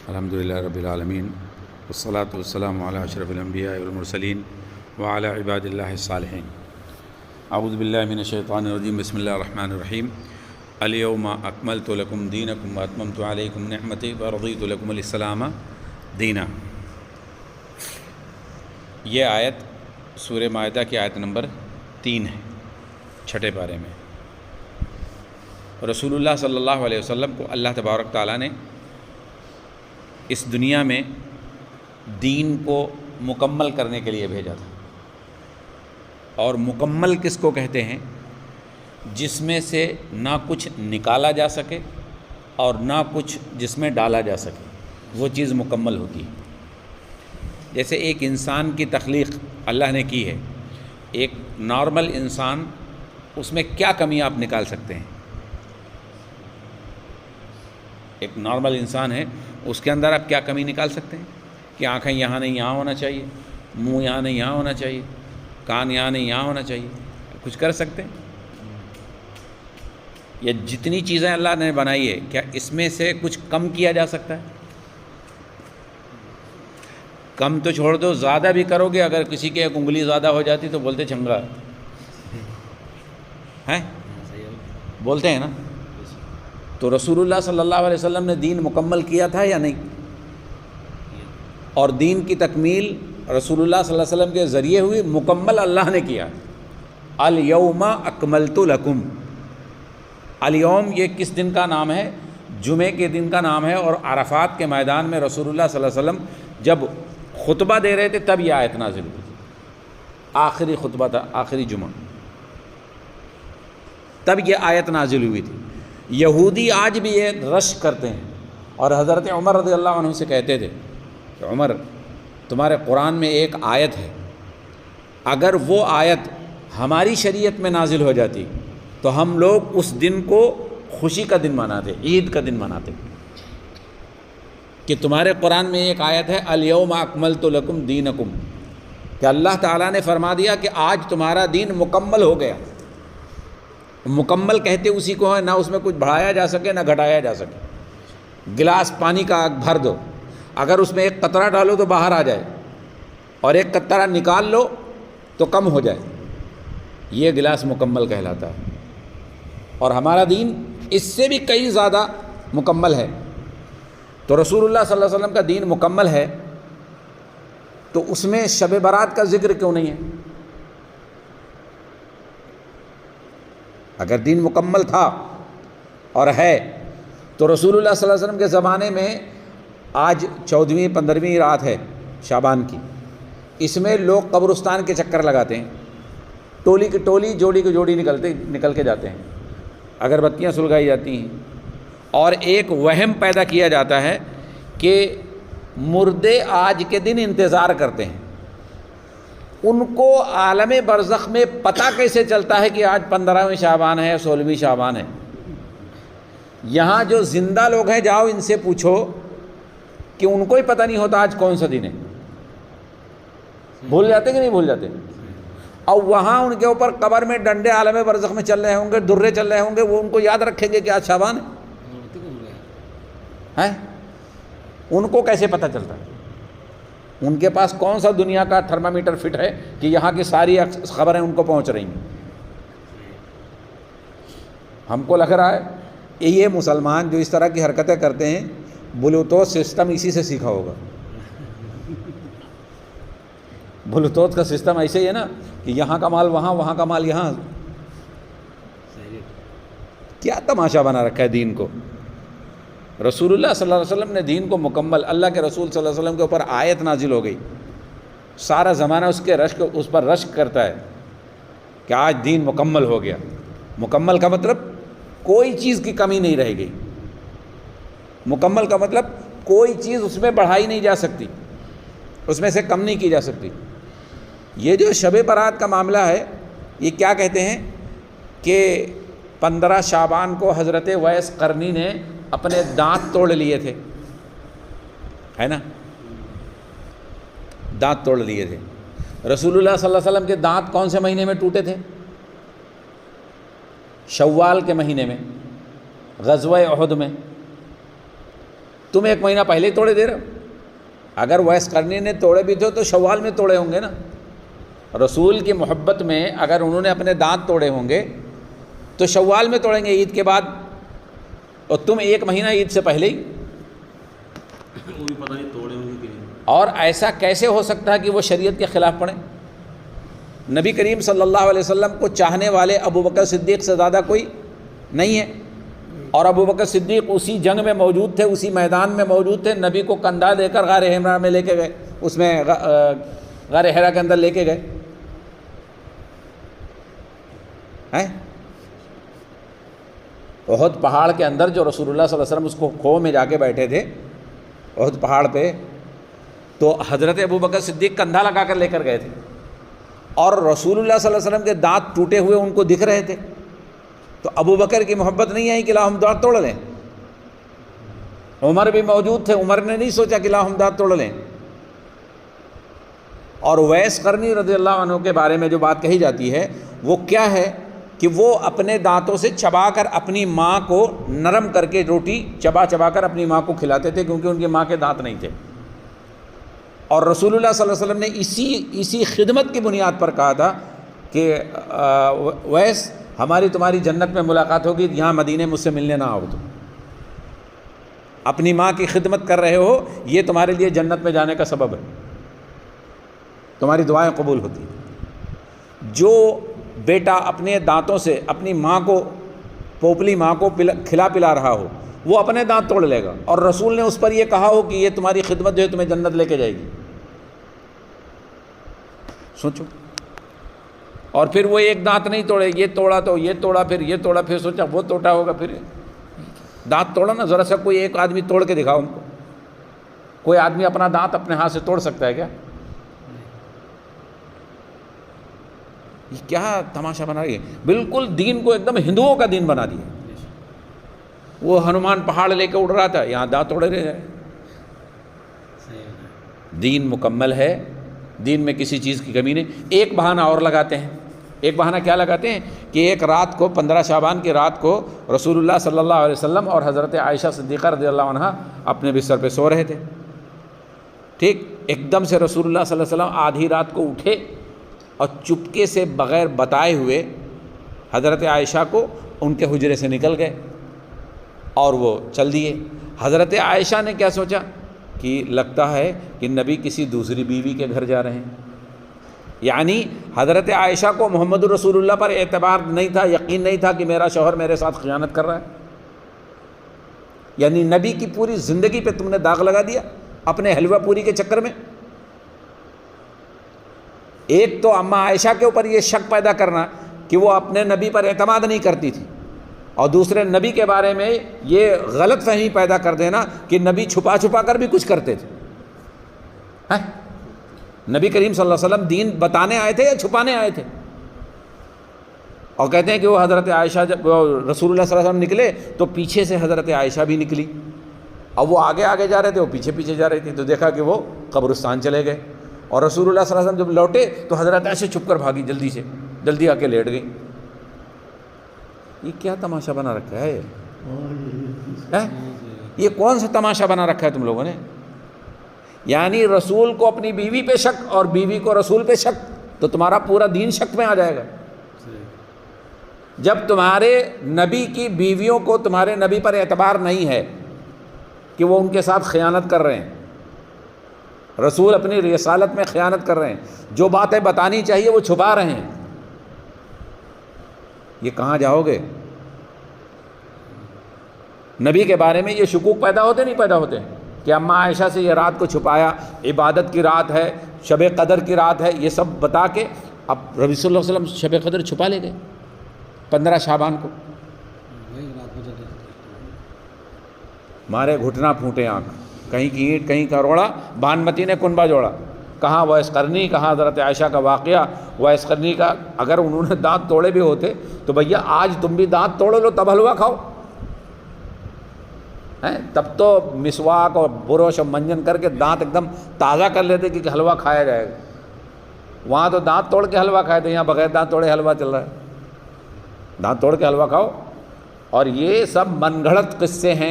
الحمد للہ رب العالمین والصلاة والسلام علی اشرف الانبیاء والمرسلین وعلی عباد اللہ الصالحین۔ اعوذ باللہ من الشیطان الرجیم، بسم اللہ الرحمن الرحیم۔ الیوم اکملت لکم دینکم واتممت علیکم نعمتی ورضیت لکم الاسلام دینا۔ یہ آیت سورہ مائدہ کی آیت نمبر 3 ہے، چھٹے پارے میں۔ رسول اللہ صلی اللہ علیہ وسلم کو اللہ تبارک تعالیٰ نے اس دنیا میں دین کو مکمل کرنے کے لیے بھیجا تھا، اور مکمل کس کو کہتے ہیں؟ جس میں سے نہ کچھ نکالا جا سکے اور نہ کچھ جس میں ڈالا جا سکے، وہ چیز مکمل ہوتی ہے۔ جیسے ایک انسان کی تخلیق اللہ نے کی ہے، ایک نارمل انسان، اس میں کیا کمی آپ نکال سکتے ہیں؟ ایک نارمل انسان ہے، اس کے اندر آپ کیا کمی نکال سکتے ہیں؟ کہ آنکھیں یہاں نہیں یہاں ہونا چاہیے، منہ یہاں نہیں یہاں ہونا چاہیے، کان یہاں نہیں یہاں ہونا چاہیے، کچھ کر سکتے ہیں؟ یہ جتنی چیزیں اللہ نے بنائی ہے، کیا اس میں سے کچھ کم کیا جا سکتا ہے؟ کم تو چھوڑ دو، زیادہ بھی کرو گے، اگر کسی کی ایک انگلی زیادہ ہو جاتی تو بولتے چنگا ہے، بولتے ہیں نا۔ تو رسول اللہ صلی اللہ علیہ وسلم نے دین مکمل کیا تھا یا نہیں؟ اور دین کی تکمیل رسول اللہ صلی اللہ علیہ وسلم کے ذریعے ہوئی، مکمل اللہ نے کیا۔ الیوم اکملت لکم، الیوم یہ کس دن کا نام ہے؟ جمعے کے دن کا نام ہے، اور عرفات کے میدان میں رسول اللہ صلی اللہ علیہ وسلم جب خطبہ دے رہے تھے تب یہ آیت نازل ہوئی تھی۔ آخری خطبہ تھا، آخری جمعہ، تب یہ آیت نازل ہوئی تھی۔ یہودی آج بھی یہ رشک کرتے ہیں، اور حضرت عمر رضی اللہ عنہ سے کہتے تھے کہ عمر، تمہارے قرآن میں ایک آیت ہے، اگر وہ آیت ہماری شریعت میں نازل ہو جاتی تو ہم لوگ اس دن کو خوشی کا دن مناتے، عید کا دن مناتے، کہ تمہارے قرآن میں ایک آیت ہے الیوم اکملت لکم دینکم، کہ اللہ تعالیٰ نے فرما دیا کہ آج تمہارا دین مکمل ہو گیا۔ مکمل کہتے اسی کو ہے، نہ اس میں کچھ بڑھایا جا سکے نہ گھٹایا جا سکے۔ گلاس پانی کا بھر دو، اگر اس میں ایک قطرہ ڈالو تو باہر آ جائے، اور ایک قطرہ نکال لو تو کم ہو جائے، یہ گلاس مکمل کہلاتا ہے۔ اور ہمارا دین اس سے بھی کئی زیادہ مکمل ہے۔ تو رسول اللہ صلی اللہ علیہ وسلم کا دین مکمل ہے، تو اس میں شب برات کا ذکر کیوں نہیں ہے؟ اگر دین مکمل تھا اور ہے تو رسول اللہ صلی اللہ علیہ وسلم کے زمانے میں آج 14ویں 15ویں رات ہے شعبان کی، اس میں لوگ قبرستان کے چکر لگاتے ہیں، ٹولی کی ٹولی، جوڑی کی جوڑی نکل کے جاتے ہیں، اگربتیاں سلگائی جاتی ہیں، اور ایک وہم پیدا کیا جاتا ہے کہ مردے آج کے دن انتظار کرتے ہیں۔ ان کو عالم برزخ میں پتہ کیسے چلتا ہے کہ آج 15ویں شعبان ہے، 16ویں شعبان ہے؟ یہاں جو زندہ لوگ ہیں، جاؤ ان سے پوچھو کہ ان کو ہی پتہ نہیں ہوتا آج کون سا دن ہے۔ بھول جاتے کہ نہیں بھول جاتے؟ اور وہاں ان کے اوپر قبر میں ڈنڈے عالم برزخ میں چل رہے ہوں گے، درے چل رہے ہوں گے، وہ ان کو یاد رکھیں گے کہ آج شعبان ہے؟ ان کو کیسے پتہ چلتا ہے؟ ان کے پاس کون سا دنیا کا تھرمامیٹر فٹ ہے کہ یہاں کی ساری خبریں ان کو پہنچ رہی ہیں؟ ہم کو لگ رہا ہے کہ یہ مسلمان جو اس طرح کی حرکتیں کرتے ہیں، بلوٹوتھ سسٹم اسی سے سیکھا ہوگا۔ بلوٹوتھ کا سسٹم ایسے ہی ہے نا کہ یہاں کا مال وہاں، وہاں کا مال یہاں۔ کیا تماشا بنا رکھا ہے دین کو۔ رسول اللہ صلی اللہ علیہ وسلم نے دین کو مکمل، اللہ کے رسول صلی اللہ علیہ وسلم کے اوپر آیت نازل ہو گئی، سارا زمانہ اس پر رشک کرتا ہے کہ آج دین مکمل ہو گیا۔ مکمل کا مطلب کوئی چیز کی کمی نہیں رہ گئی، مکمل کا مطلب کوئی چیز اس میں بڑھائی نہیں جا سکتی، اس میں سے کم نہیں کی جا سکتی۔ یہ جو شب برات کا معاملہ ہے، یہ کیا کہتے ہیں کہ 15 شعبان کو حضرت ویس قرنی نے اپنے دانت توڑ لیے تھے، ہے نا؟ دانت توڑ لیے تھے۔ رسول اللہ صلی اللہ علیہ وسلم کے دانت کون سے مہینے میں ٹوٹے تھے؟ شوال کے مہینے میں، غزوہ احد میں۔ تم 1 مہینہ پہلے ہی توڑے دے رہے ہو۔ اگر ویس قرنی نے توڑے بھی تھے تو شوال میں توڑے ہوں گے نا۔ رسول کی محبت میں اگر انہوں نے اپنے دانت توڑے ہوں گے تو شوال میں توڑیں گے عید کے بعد، اور تم 1 مہینہ عید سے پہلے ہی۔ وہ بھی پتہ نہیں توڑے ہوں گے کہ نہیں۔ اور ایسا کیسے ہو سکتا ہے کہ وہ شریعت کے خلاف پڑھیں؟ نبی کریم صلی اللہ علیہ وسلم کو چاہنے والے ابو بکر صدیق سے زیادہ کوئی نہیں ہے، اور ابو بکر صدیق اسی جنگ میں موجود تھے، اسی میدان میں موجود تھے، نبی کو کندھا دے کر غار حرا میں لے کے گئے، اس میں غار حرا کے اندر لے کے گئے ہیں۔ احد پہاڑ کے اندر جو رسول اللہ صلی اللہ علیہ وسلم اس کو کھو میں جا کے بیٹھے تھے احد پہاڑ پہ، تو حضرت ابو بکر صدیق کندھا لگا کر لے کر گئے تھے، اور رسول اللہ صلی اللہ علیہ وسلم کے دانت ٹوٹے ہوئے ان کو دکھ رہے تھے، تو ابو بکر کی محبت نہیں آئی کہ لا ہم دانت توڑ لیں۔ عمر بھی موجود تھے، عمر نے نہیں سوچا کہ لا ہم دانت توڑ لیں۔ اور ویس قرنی رضی اللہ عنہ کے بارے میں جو بات کہی جاتی ہے وہ کیا ہے کہ وہ اپنے دانتوں سے چبا کر اپنی ماں کو نرم کر کے روٹی چبا چبا کر اپنی ماں کو کھلاتے تھے، کیونکہ ان کی ماں کے دانت نہیں تھے۔ اور رسول اللہ صلی اللہ علیہ وسلم نے اسی خدمت کی بنیاد پر کہا تھا کہ ویس ہماری تمہاری جنت میں ملاقات ہوگی، یہاں مدینے مجھ سے ملنے نہ آؤ، تم اپنی ماں کی خدمت کر رہے ہو، یہ تمہارے لیے جنت میں جانے کا سبب ہے، تمہاری دعائیں قبول ہوتی ہیں۔ جو بیٹا اپنے دانتوں سے اپنی ماں کو، پوپلی ماں کو کھلا پلا رہا ہو، وہ اپنے دانت توڑ لے گا، اور رسول نے اس پر یہ کہا ہو کہ یہ تمہاری خدمت جو ہے تمہیں جنت لے کے جائے گی، سوچو۔ اور پھر وہ ایک دانت نہیں توڑے، یہ توڑا تو یہ توڑا، پھر یہ توڑا، پھر سوچا وہ ٹوٹا ہوگا، پھر دانت توڑا نا ذرا سا، کوئی ایک آدمی توڑ کے دکھاؤ ان کو۔ کوئی آدمی اپنا دانت اپنے ہاتھ سے توڑ سکتا ہے کیا؟ یہ کیا تماشا بنا رہی ہے، بالکل دین کو ایک دم ہندوؤں کا دین بنا دیا۔ وہ ہنومان پہاڑ لے کے اڑ رہا تھا، یہاں دانت توڑے رہے جائے۔ دین مکمل ہے، دین میں کسی چیز کی کمی نہیں۔ ایک بہانہ اور لگاتے ہیں، ایک بہانہ کیا لگاتے ہیں کہ ایک رات کو 15 شعبان کی رات کو رسول اللہ صلی اللہ علیہ وسلم اور حضرت عائشہ صدیقہ رضی اللہ عنہا اپنے بستر پہ سو رہے تھے، ٹھیک، ایک دم سے رسول اللہ صلی اللہ علیہ وسلم آدھی رات کو اٹھے اور چپکے سے بغیر بتائے ہوئے حضرت عائشہ کو ان کے حجرے سے نکل گئے اور وہ چل دیے۔ حضرت عائشہ نے کیا سوچا کہ لگتا ہے کہ نبی کسی دوسری بیوی کے گھر جا رہے ہیں، یعنی حضرت عائشہ کو محمد رسول اللہ پر اعتبار نہیں تھا، یقین نہیں تھا کہ میرا شوہر میرے ساتھ خیانت کر رہا ہے، یعنی نبی کی پوری زندگی پہ تم نے داغ لگا دیا اپنے حلوہ پوری کے چکر میں۔ ایک تو اماں عائشہ کے اوپر یہ شک پیدا کرنا کہ وہ اپنے نبی پر اعتماد نہیں کرتی تھی، اور دوسرے نبی کے بارے میں یہ غلط فہمی پیدا کر دینا کہ نبی چھپا چھپا کر بھی کچھ کرتے تھے۔ نبی کریم صلی اللہ علیہ وسلم دین بتانے آئے تھے یا چھپانے آئے تھے؟ اور کہتے ہیں کہ وہ حضرت عائشہ جب رسول اللہ صلی اللہ علیہ وسلم نکلے تو پیچھے سے حضرت عائشہ بھی نکلی، اور وہ آگے آگے جا رہے تھے، وہ پیچھے پیچھے جا رہی تھی، تو دیکھا کہ وہ قبرستان چلے گئے، اور رسول اللہ صلی اللہ علیہ وسلم جب لوٹے تو حضرت عائشہ چھپ کر بھاگی، جلدی سے جلدی آ کے لیٹ گئی۔ یہ کیا تماشا بنا رکھا ہے؟ یہ کون سا تماشا بنا رکھا ہے تم لوگوں نے؟ یعنی رسول کو اپنی بیوی پہ شک اور بیوی کو رسول پہ شک، تو تمہارا پورا دین شک میں آ جائے گا۔ جب تمہارے نبی کی بیویوں کو تمہارے نبی پر اعتبار نہیں ہے کہ وہ ان کے ساتھ خیانت کر رہے ہیں، رسول اپنی رسالت میں خیانت کر رہے ہیں، جو باتیں بتانی چاہیے وہ چھپا رہے ہیں، یہ کہاں جاؤ گے؟ نبی کے بارے میں یہ شکوک پیدا ہوتے نہیں پیدا ہوتے کہ اماں عائشہ سے یہ رات کو چھپایا، عبادت کی رات ہے، شب قدر کی رات ہے، یہ سب بتا کے اب ربی صلی اللہ علیہ وسلم شب قدر چھپا لے گئے 15 شعبان کو۔ مارے گھٹنا پھوٹے آنکھ، کہیں کی اینٹ کہیں کا روڑا، بانمتی نے کنبا جوڑا، کہاں ویس قرنی، کہاں حضرت عائشہ کا واقعہ۔ ویس قرنی کا اگر انہوں نے دانت توڑے بھی ہوتے تو بھیا آج تم بھی دانت توڑ لو تب حلوہ کھاؤ، تب تو مسواک اور برش اور منجن کر کے دانت ایک دم تازہ کر لیتے کہ حلوہ کھایا جائے گا۔ وہاں تو دانت توڑ کے حلوہ کھائے تھے، یہاں بغیر دانت توڑے حلوہ چل رہا ہے۔ دانت توڑ کے حلوہ کھاؤ، اور یہ سب من گھڑت قصے ہیں۔